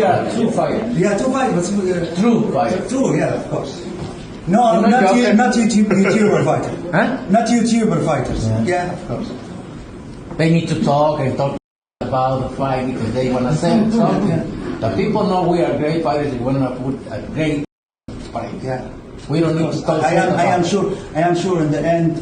are true fighters. Yeah, two fighters. True fighters. True, yeah, of course. No, not YouTuber fighters. Huh? Not YouTuber fighters. Yeah, of course. They need to talk and talk about the fight because they want to say something. The people know we are great fighters. We want to put a great fight. Yeah. We don't need to talk. I am sure. In the end,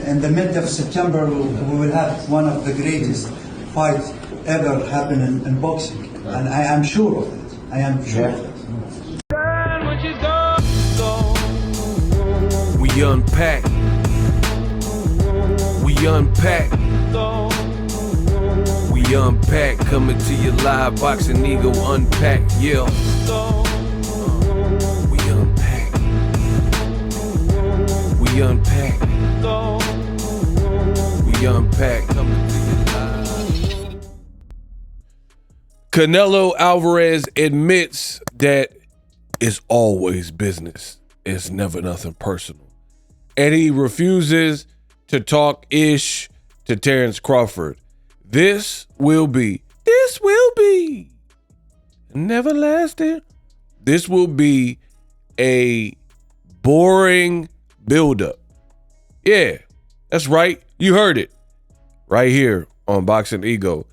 in the mid of September, we will have one of the greatest fights ever happen in boxing, and I am sure of it. I am sure of it. We unpack. We unpack. We unpack. Coming to you live, Boxing Ego unpack. Yeah. We unpack. We unpack. We unpack. Coming to you live. Canelo Alvarez admits that it's always business. It's never nothing personal. And he refuses to talk ish to Terrence Crawford. This will be never lasting. This will be a boring buildup. Yeah, that's right. You heard it right here on Boxing Ego.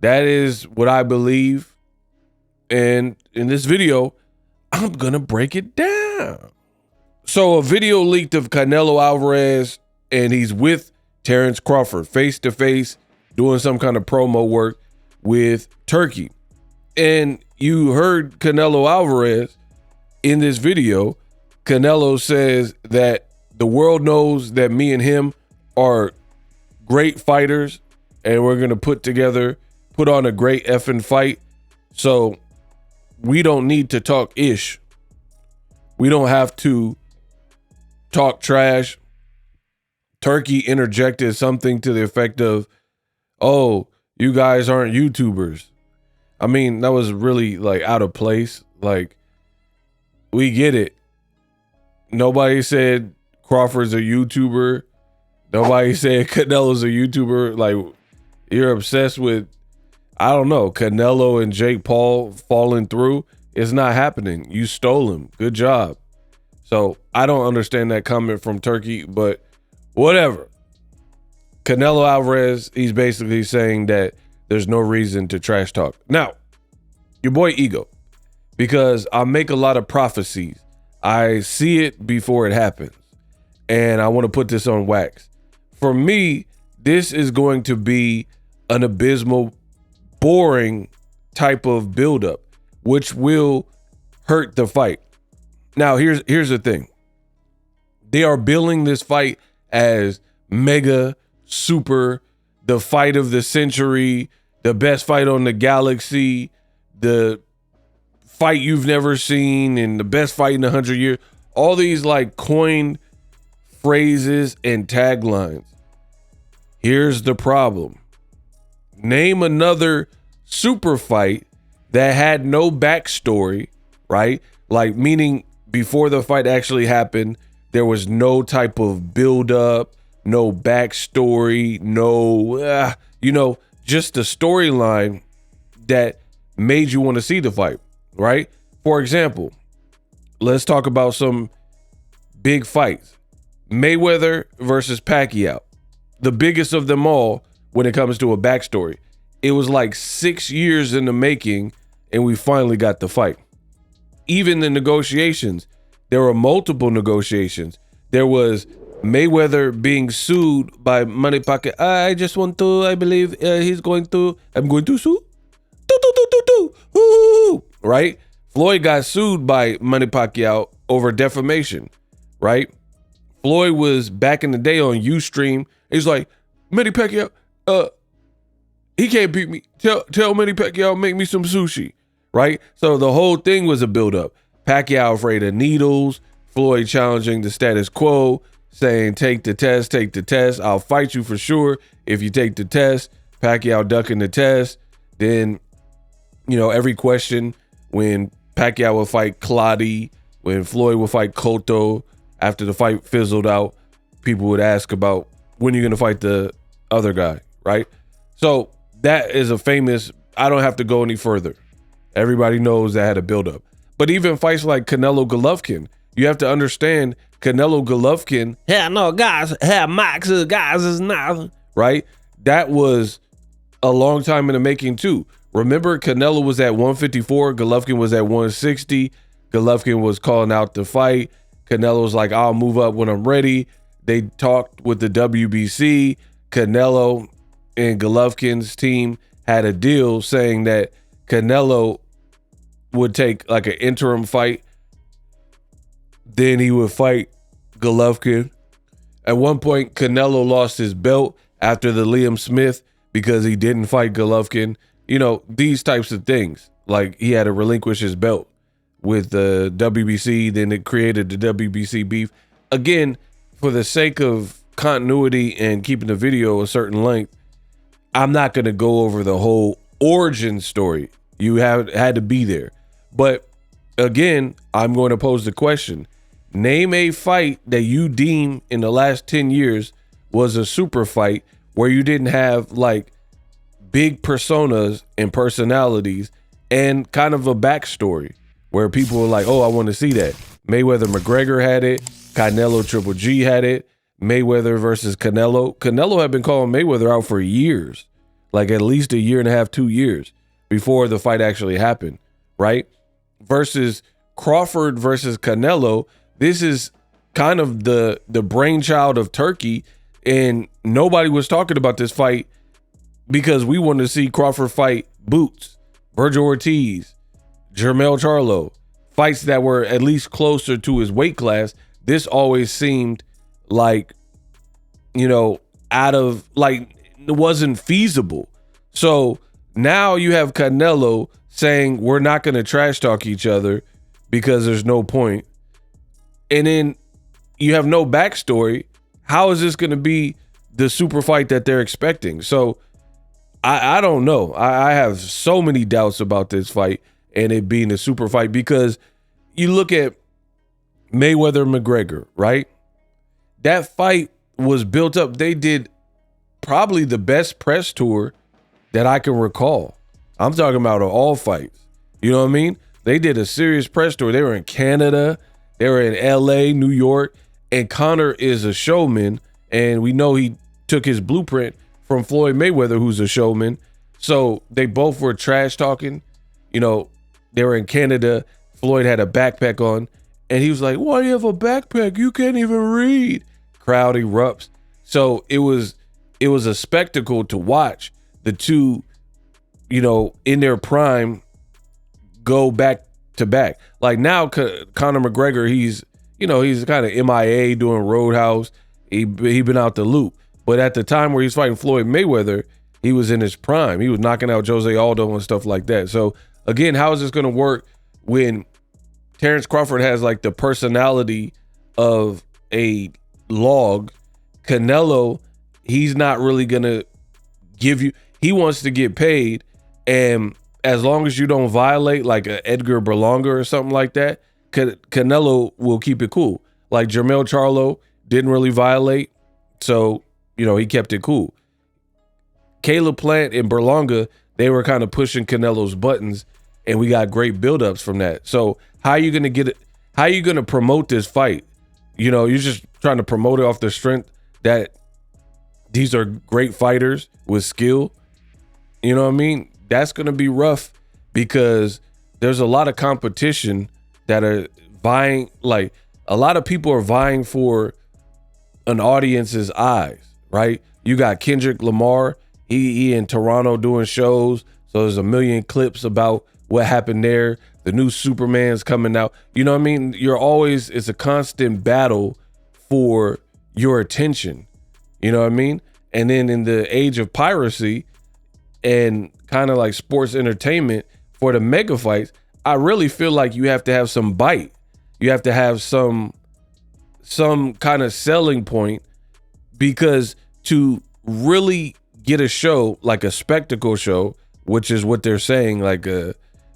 That is what I believe. And in this video, I'm going to break it down. So a video leaked of Canelo Alvarez, and he's with Terrence Crawford face to face doing some kind of promo work with Turkey. And you heard Canelo Alvarez in this video. Canelo says that the world knows that me and him are great fighters and we're going to put on a great effing fight. So we don't need to talk ish. We don't have to talk trash. Turkey interjected something to the effect of, oh, you guys aren't YouTubers. I mean, that was really like out of place. Like, we get it. Nobody said Crawford's a YouTuber. Nobody said Canelo's a YouTuber. Like, you're obsessed with, I don't know, Canelo and Jake Paul falling through. It's not happening. You stole him. Good job. So I don't understand that comment from Turkey, but whatever. Canelo Alvarez, he's basically saying that there's no reason to trash talk. Now, your boy Ego, because I make a lot of prophecies. I see it before it happens. And I want to put this on wax. For me, this is going to be an abysmal, boring type of buildup, which will hurt the fight. Now, here's the thing. They are billing this fight as mega, super, the fight of the century, the best fight on the galaxy, the fight you've never seen, and the best fight in 100 years. All these like coined phrases and taglines. Here's the problem. Name another super fight that had no backstory, right? Like, meaning before the fight actually happened, there was no type of build-up, no backstory, no, just a storyline that made you want to see the fight, right? For example, let's talk about some big fights. Mayweather versus Pacquiao, the biggest of them all when it comes to a backstory. It was like 6 years in the making, and we finally got the fight. Even the negotiations, there were multiple negotiations. There was Mayweather being sued by Manny Pacquiao. I believe I'm going to sue. Right? Floyd got sued by Manny Pacquiao over defamation, right? Floyd was back in the day on Ustream. He's like, Manny Pacquiao, he can't beat me. Tell Manny Pacquiao make me some sushi. Right? So the whole thing was a buildup. Pacquiao afraid of needles, Floyd challenging the status quo, saying, take the test. I'll fight you for sure if you take the test. Pacquiao ducking the test. Then, every question when Pacquiao would fight Clottey, when Floyd would fight Cotto, after the fight fizzled out, people would ask about when you're going to fight the other guy, right? So that is a famous, I don't have to go any further. Everybody knows that had a buildup. But even fights like Canelo Golovkin, you have to understand Canelo Golovkin, guys is not, right? That was a long time in the making too. Remember, Canelo was at 154, Golovkin was at 160. Golovkin was calling out the fight. Canelo was like, I'll move up when I'm ready. They talked with the WBC. Canelo and Golovkin's team had a deal saying that Canelo would take like an interim fight. Then he would fight Golovkin. At one point, Canelo lost his belt after the Liam Smith because he didn't fight Golovkin. You know, these types of things. Like he had to relinquish his belt with the WBC. Then it created the WBC beef. Again, for the sake of continuity and keeping the video a certain length, I'm not going to go over the whole origin story. You had to be there. But again, I'm going to pose the question. Name a fight that you deem in the last 10 years was a super fight where you didn't have like big personas and personalities and kind of a backstory where people were like, oh, I want to see that. Mayweather McGregor had it. Canelo Triple G had it. Mayweather versus Canelo. Canelo had been calling Mayweather out for years, like at least a year and a half, 2 years before the fight actually happened, right? Versus Crawford versus Canelo. This is kind of the brainchild of Turkey, and nobody was talking about this fight because we wanted to see Crawford fight Boots, Virgil Ortiz, Jermell Charlo, fights that were at least closer to his weight class. This always seemed like, you know, out of like it wasn't feasible. So now you have Canelo saying we're not going to trash talk each other because there's no point. And then you have no backstory. How is this going to be the super fight that they're expecting? So I don't know. I have so many doubts about this fight and it being a super fight because you look at Mayweather McGregor, right? That fight was built up. They did probably the best press tour that I can recall. I'm talking about all fights. You know what I mean? They did a serious press tour. They were in Canada. They were in LA, New York. And Conor is a showman. And we know he took his blueprint from Floyd Mayweather, who's a showman. So they both were trash talking. You know, they were in Canada. Floyd had a backpack on. And he was like, why do you have a backpack? You can't even read. Crowd erupts. So it was a spectacle to watch the two, you know, in their prime go back to back. Like now, Conor McGregor, he's kind of MIA doing Roadhouse. He been out the loop. But at the time where he's fighting Floyd Mayweather, he was in his prime. He was knocking out Jose Aldo and stuff like that. So again, how is this going to work when Terrence Crawford has like the personality of a log? Canelo, he's not really going to give you, he wants to get paid. And as long as you don't violate like a Edgar Berlanga or something like that, Canelo will keep it cool. Like Jermell Charlo didn't really violate. So, you know, he kept it cool. Caleb Plant and Berlanga, they were kind of pushing Canelo's buttons, and we got great buildups from that. So how are you going to get it? How are you going to promote this fight? You know, you're just trying to promote it off the strength that these are great fighters with skill. You know what I mean? That's going to be rough because there's a lot of competition that are vying. Like a lot of people are vying for an audience's eyes, right? You got Kendrick Lamar. He in Toronto doing shows. So there's a million clips about what happened there. The new Superman's coming out. You know what I mean? It's a constant battle for your attention. You know what I mean? And then in the age of piracy and kind of like sports entertainment for the mega fights, I really feel like you have to have some bite. You have to have some kind of selling point, because to really get a show like a spectacle show, which is what they're saying, like a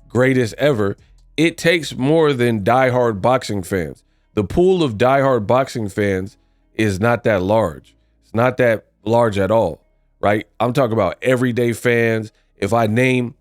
greatest ever, it takes more than diehard boxing fans. The pool of diehard boxing fans is not that large. It's not that large at all, right? I'm talking about everyday fans. If I name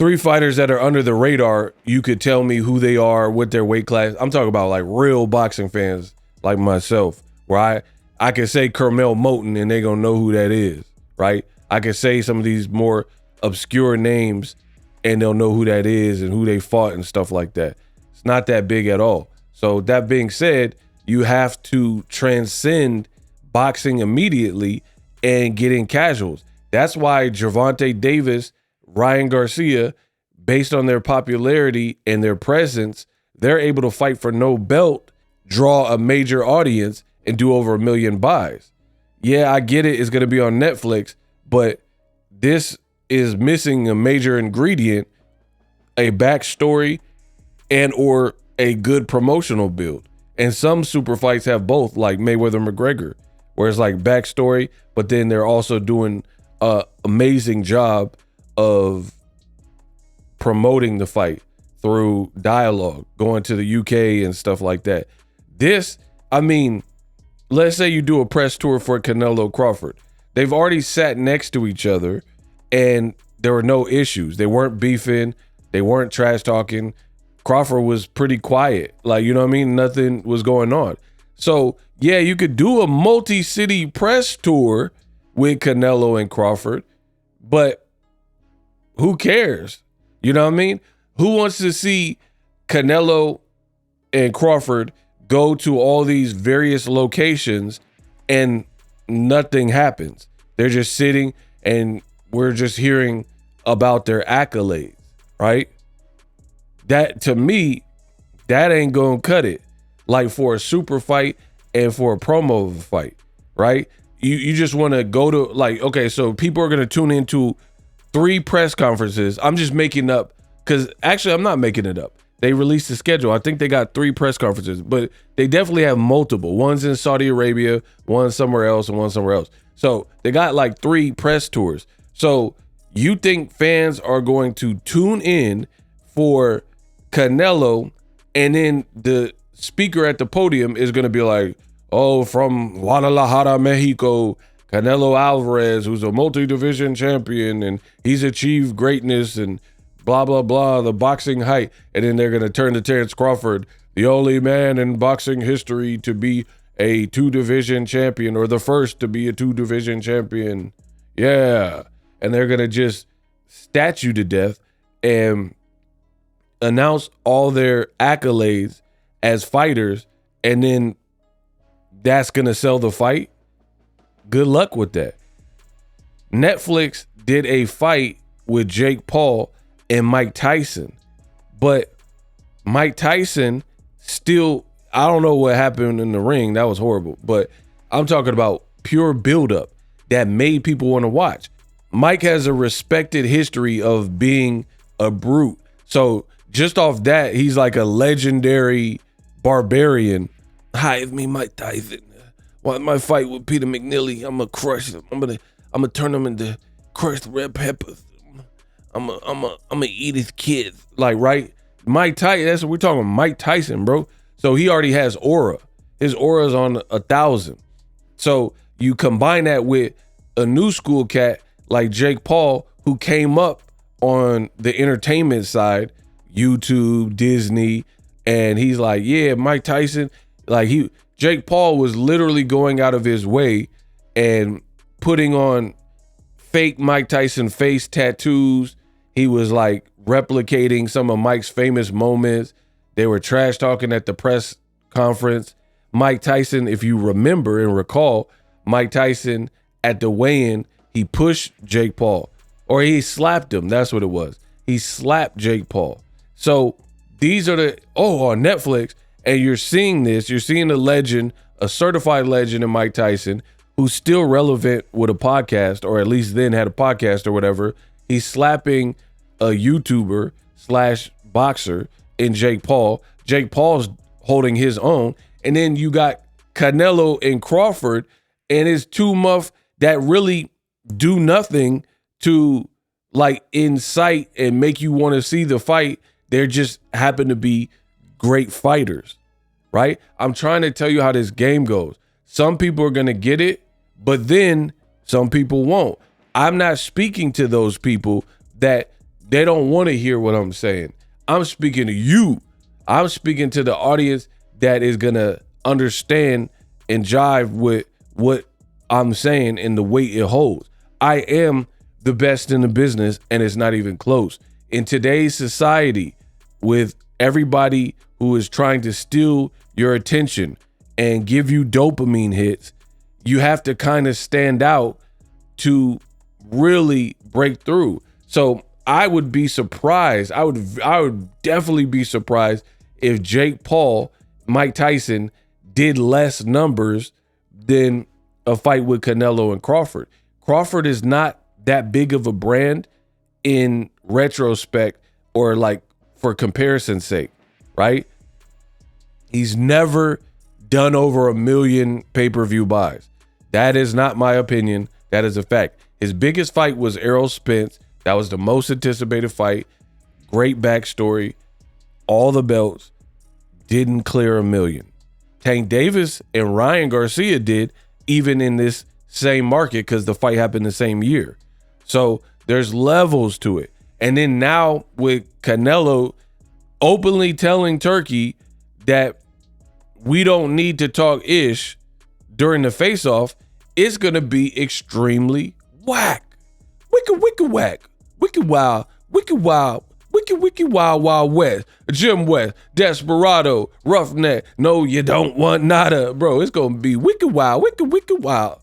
3 fighters that are under the radar, you could tell me who they are, what their weight class. I'm talking about like real boxing fans like myself, where I can say Kermel Moton and they gonna know who that is, right? I can say some of these more obscure names and they'll know who that is and who they fought and stuff like that. It's not that big at all. So that being said, you have to transcend boxing immediately and get in casuals. That's why Gervonta Davis, Ryan Garcia, based on their popularity and their presence, they're able to fight for no belt, draw a major audience, and do over 1 million buys. Yeah, I get it. It's going to be on Netflix, but this is missing a major ingredient, a backstory and or a good promotional build. And some super fights have both, like Mayweather McGregor, where it's like backstory, but then they're also doing an amazing job of promoting the fight through dialogue, going to the UK and stuff like that. This, I mean, let's say you do a press tour for Canelo Crawford. They've already sat next to each other and there were no issues. They weren't beefing. They weren't trash talking. Crawford was pretty quiet. Like, you know what I mean? Nothing was going on. So, yeah, you could do a multi-city press tour with Canelo and Crawford, but who cares? You know what I mean? Who wants to see Canelo and Crawford go to all these various locations and nothing happens? They're just sitting and we're just hearing about their accolades, right? That, to me, that ain't gonna cut it. Like for a super fight and for a promo of a fight, right? You just want to go to, like, okay, so people are gonna tune into 3 press conferences. I'm just making up, because actually I'm not making it up. They released the schedule. I think they got 3 press conferences, but they definitely have multiple. One's in Saudi Arabia, one somewhere else, and one somewhere else. So they got like 3 press tours. So you think fans are going to tune in for Canelo, and then the speaker at the podium is going to be like, oh, from Guadalajara, Mexico, Canelo Alvarez, who's a multi-division champion, and he's achieved greatness and blah, blah, blah, the boxing height. And then they're going to turn to Terrence Crawford, the only man in boxing history to be a 2-division champion, or the first to be a 2-division champion. Yeah. And they're going to just statue to death and announce all their accolades as fighters, and then that's going to sell the fight. Good luck with that. Netflix did a fight with Jake Paul and Mike Tyson, but Mike Tyson still, I don't know what happened in the ring. That was horrible, but I'm talking about pure buildup that made people want to watch. Mike has a respected history of being a brute. So just off that, he's like a legendary barbarian. Hi, it's me, Mike Tyson. My fight with Peter McNeely, I'm gonna crush him. I'm gonna turn him into crushed red peppers. I'm gonna eat his kids. Like, right? Mike Tyson, that's what we're talking about. Mike Tyson, bro. So he already has aura. His aura's on 1,000. So you combine that with a new school cat like Jake Paul, who came up on the entertainment side, YouTube, Disney, and he's like, yeah, Mike Tyson, like Jake Paul was literally going out of his way and putting on fake Mike Tyson face tattoos. He was like replicating some of Mike's famous moments. They were trash talking at the press conference. Mike Tyson, if you remember and recall, Mike Tyson at the weigh-in, he pushed Jake Paul, or he slapped him. That's what it was. He slapped Jake Paul. So these are on Netflix, and you're seeing this. You're seeing a legend, a certified legend in Mike Tyson, who's still relevant with a podcast, or at least then had a podcast or whatever. He's slapping a YouTuber / boxer in Jake Paul. Jake Paul's holding his own. And then you got Canelo and Crawford, and it's 2 muff that really do nothing to like incite and make you want to see the fight. They just happen to be great fighters, right? I'm trying to tell you how this game goes. Some people are going to get it, but then some people won't. I'm not speaking to those people that They don't want to hear what I'm saying. I'm speaking to you. I'm speaking to the audience that is going to understand and jive with what I'm saying and the weight it holds. I am the best in the business, and it's not even close. In today's society, with everybody who is trying to steal your attention and give you dopamine hits, you have to kind of stand out to really break through. So I would be surprised. I would definitely be surprised if Jake Paul, Mike Tyson did less numbers than a fight with Canelo and Crawford. Crawford is not that big of a brand in retrospect or like for comparison's sake, right? He's never done over 1 million pay-per-view buys. That is not my opinion. That is a fact. His biggest fight was Errol Spence. That was the most anticipated fight. Great backstory. All the belts. Didn't clear 1 million. Tank Davis and Ryan Garcia did, even in this same market, because the fight happened the same year. So there's levels to it. And then now with Canelo openly telling Turkey that we don't need to talk ish during the face-off, it's going to be extremely whack. Wicked whack. Wicked wild. Wicked wild. Wicked wild west. Jim West. Desperado. Roughneck. No, you don't want nada. Bro, it's going to be wicked wild. Wicked wild.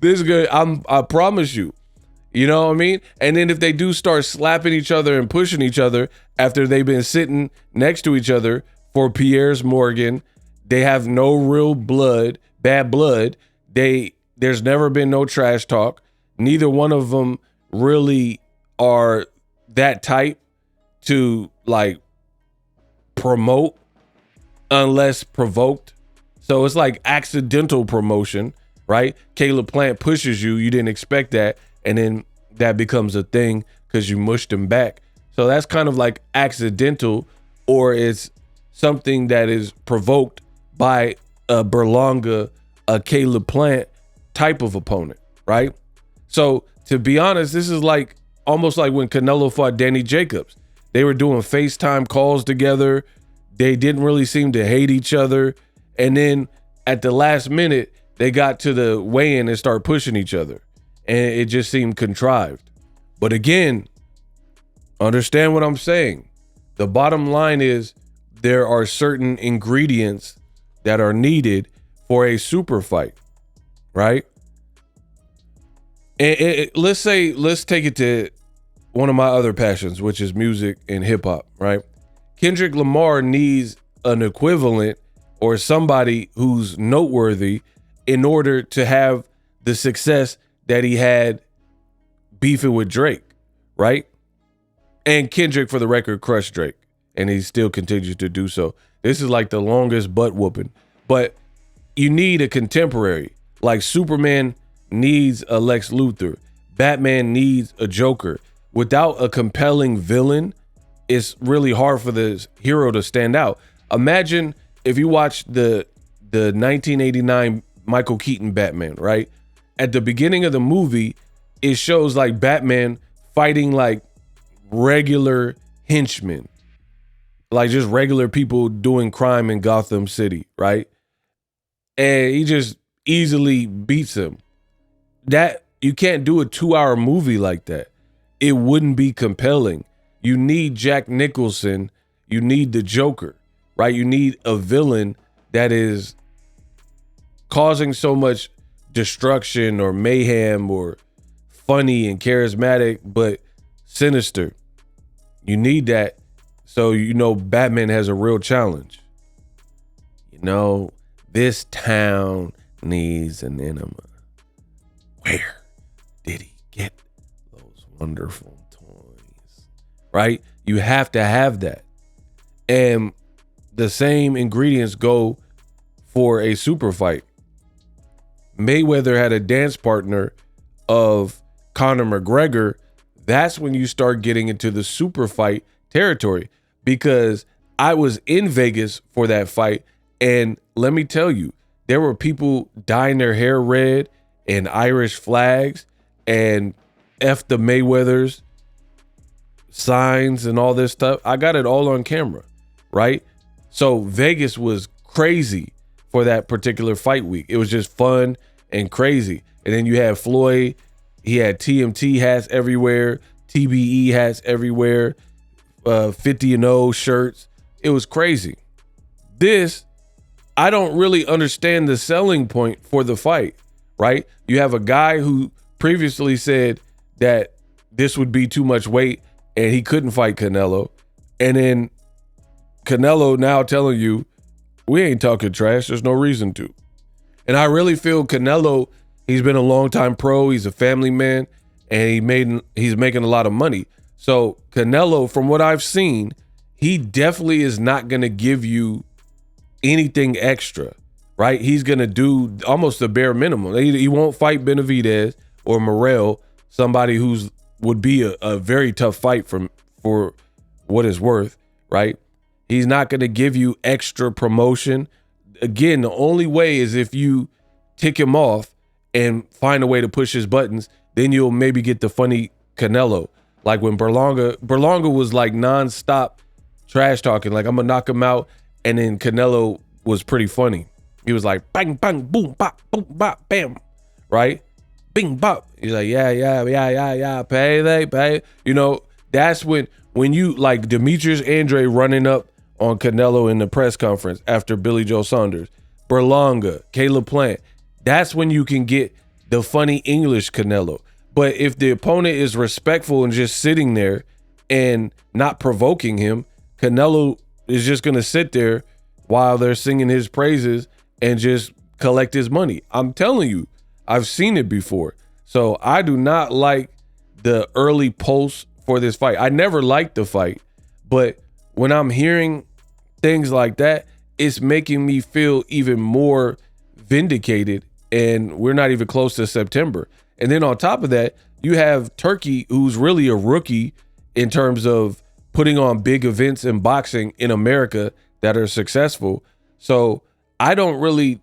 This is good. I promise you. You know what I mean? And then if they do start slapping each other and pushing each other after they've been sitting next to each other for Piers Morgan, they have no real bad blood. There's never been no trash talk. Neither one of them really are that type to like promote unless provoked. So it's like accidental promotion, right? Caleb Plant pushes you. You didn't expect that. And then that becomes a thing because you mushed him back. So that's kind of like accidental, or it's something that is provoked by a Berlanga, a Caleb Plant type of opponent, right? So to be honest, this is like almost like when Canelo fought Danny Jacobs. They were doing FaceTime calls together. They didn't really seem to hate each other. And then at the last minute, they got to the weigh-in and started pushing each other. And it just seemed contrived. But again, understand what I'm saying. The bottom line is there are certain ingredients that are needed for a super fight, right? And let's take it to one of my other passions, which is music and hip hop, right? Kendrick Lamar needs an equivalent or somebody who's noteworthy in order to have the success that he had beefing with Drake, right? And Kendrick, for the record, crushed Drake, and he still continues to do so. This is like the longest butt whooping. But you need a contemporary. Like Superman needs a Lex Luthor. Batman needs a Joker. Without a compelling villain, it's really hard for the hero to stand out. Imagine if you watch the 1989 Michael Keaton Batman, right? At the beginning of the movie, it shows like Batman fighting like regular henchmen, like just regular people doing crime in Gotham City, right? And he just easily beats him. That you can't do a 2-hour movie like that. It wouldn't be compelling. You need Jack Nicholson. You need the Joker, right? You need a villain that is causing so much destruction or mayhem or funny and charismatic, but sinister. You need that. So, you know, Batman has a real challenge. You know, this town needs an enema. Where did he get those wonderful toys? Right? You have to have that. And the same ingredients go for a super fight. Mayweather had a dance partner of Conor McGregor. That's when you start getting into the super fight territory, because I was in Vegas for that fight. And let me tell you, there were people dyeing their hair red and Irish flags and F the Mayweathers signs and all this stuff. I got it all on camera, right? So Vegas was crazy for that particular fight week. It was just fun and crazy. And then you had Floyd, he had TMT hats everywhere, TBE hats everywhere, 50-0 shirts. It was crazy. This, I don't really understand the selling point for the fight, right? You have a guy who previously said that this would be too much weight and he couldn't fight Canelo. And then Canelo now telling you, we ain't talking trash. There's no reason to. And I really feel Canelo, he's been a long-time pro. He's a family man, and he's making a lot of money. So Canelo, from what I've seen, he definitely is not going to give you anything extra, right? He's going to do almost the bare minimum. He won't fight Benavidez or Morrell, somebody who's would be a very tough fight for what it's worth, right? He's not going to give you extra promotion. Again, the only way is if you tick him off and find a way to push his buttons, then you'll maybe get the funny Canelo. Like when Berlanga was like nonstop trash talking, like I'm gonna knock him out, and then Canelo was pretty funny. He was like bang bang boom bop boom bop bam, right? Bing bop. He's like yeah, pay. You know, that's when you like Demetrius Andre running up on Canelo in the press conference after Billy Joe Saunders, Berlanga, Caleb Plant. That's when you can get the funny English Canelo. But if the opponent is respectful and just sitting there and not provoking him, Canelo is just going to sit there while they're singing his praises and just collect his money. I'm telling you, I've seen it before. So I do not like the early pulse for this fight. I never liked the fight, but when I'm hearing things like that, it's making me feel even more vindicated, and we're not even close to September. And then on top of that, you have Turkey, who's really a rookie in terms of putting on big events in boxing in America that are successful. So I don't really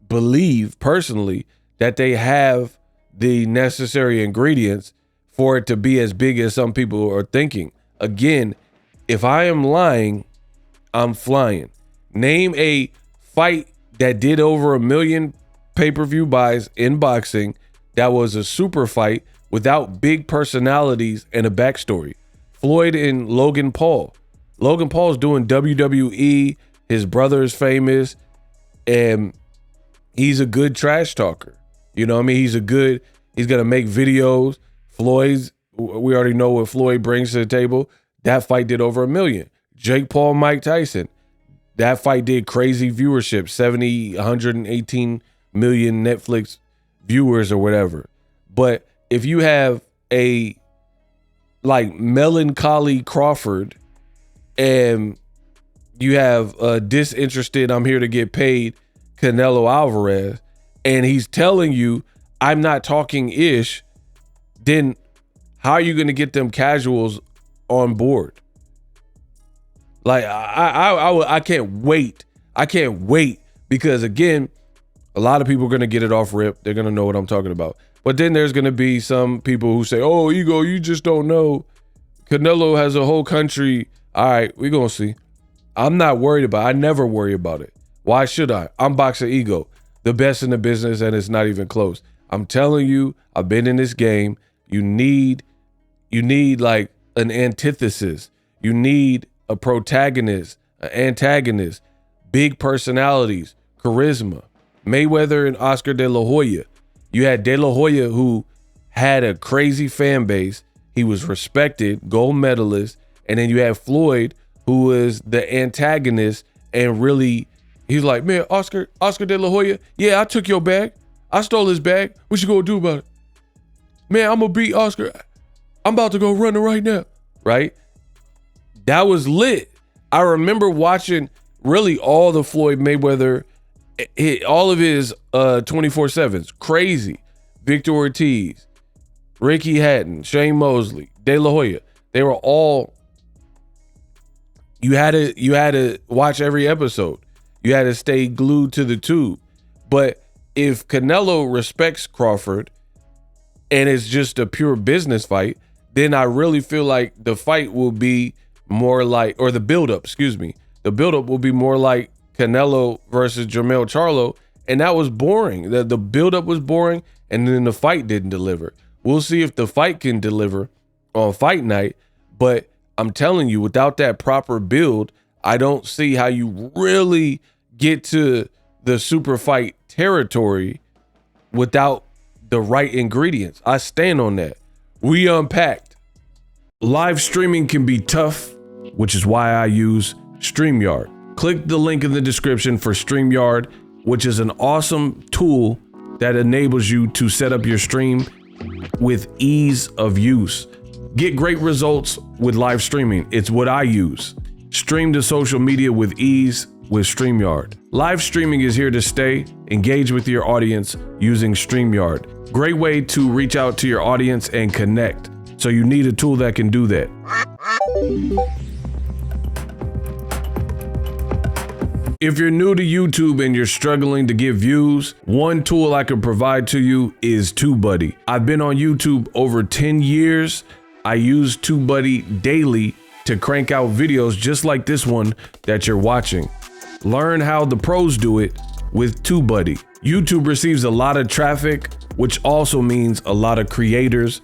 believe personally that they have the necessary ingredients for it to be as big as some people are thinking. Again, if I am lying, I'm flying. Name a fight that did over 1 million pay-per-view buys in boxing that was a super fight without big personalities and a backstory. Floyd and Logan Paul. Logan Paul's doing WWE. His brother is famous, and he's a good trash talker. You know what I mean? He's going to make videos. We already know what Floyd brings to the table. That fight did over 1 million. Jake Paul, Mike Tyson. That fight did crazy viewership, 118 million Netflix viewers or whatever. But if you have a like melancholy Crawford and you have a disinterested, I'm here to get paid Canelo Alvarez, and he's telling you, I'm not talking ish, then how are you going to get them casuals on board? Like, I can't wait. I can't wait because, again, a lot of people are going to get it off rip. They're going to know what I'm talking about. But then there's going to be some people who say, oh, Ego, you just don't know. Canelo has a whole country. All right, we're going to see. I'm not worried about it. I never worry about it. Why should I? I'm Boxer Ego, the best in the business, and it's not even close. I'm telling you, I've been in this game. You need like an antithesis. You need a protagonist, an antagonist, big personalities, charisma. Mayweather and Oscar De La Hoya. You had De La Hoya, who had a crazy fan base. He was respected, gold medalist. And then you had Floyd, who was the antagonist, and really, he's like, man, Oscar De La Hoya, yeah, I took your bag. I stole his bag. What you gonna do about it? Man, I'm gonna beat Oscar. I'm about to go running right now, right? That was lit. I remember watching really all the Floyd Mayweather, all of his 24/7s, crazy. Victor Ortiz, Ricky Hatton, Shane Mosley, De La Hoya. They were all, you had to watch every episode. You had to stay glued to the tube. But if Canelo respects Crawford and it's just a pure business fight, then I really feel like the fight will be more like, or the buildup, excuse me, the buildup will be more like Canelo versus Jermell Charlo, and that was boring. The buildup was boring, and then the fight didn't deliver. We'll see if the fight can deliver on fight night, but I'm telling you, without that proper build, I don't see how you really get to the super fight territory without the right ingredients. I stand on that. We unpacked. Live streaming can be tough, which is why I use StreamYard. Click the link in the description for StreamYard, which is an awesome tool that enables you to set up your stream with ease of use. Get great results with live streaming. It's what I use. Stream to social media with ease with StreamYard. Live streaming is here to stay. Engage with your audience using StreamYard. Great way to reach out to your audience and connect. So you need a tool that can do that. If you're new to YouTube and you're struggling to get views, one tool I can provide to you is TubeBuddy. I've been on YouTube over 10 years. I use TubeBuddy daily to crank out videos just like this one that you're watching. Learn how the pros do it with TubeBuddy. YouTube receives a lot of traffic, which also means a lot of creators,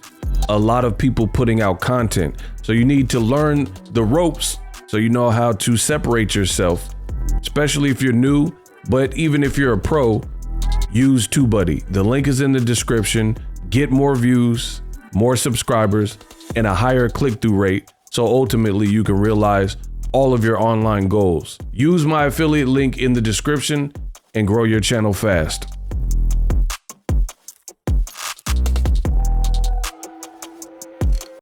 a lot of people putting out content. So you need to learn the ropes so you know how to separate yourself, especially if you're new, but even if you're a pro, use TubeBuddy. The link is in the description. Get more views, more subscribers, and a higher click-through rate, so ultimately you can realize all of your online goals. Use my affiliate link in the description and grow your channel fast.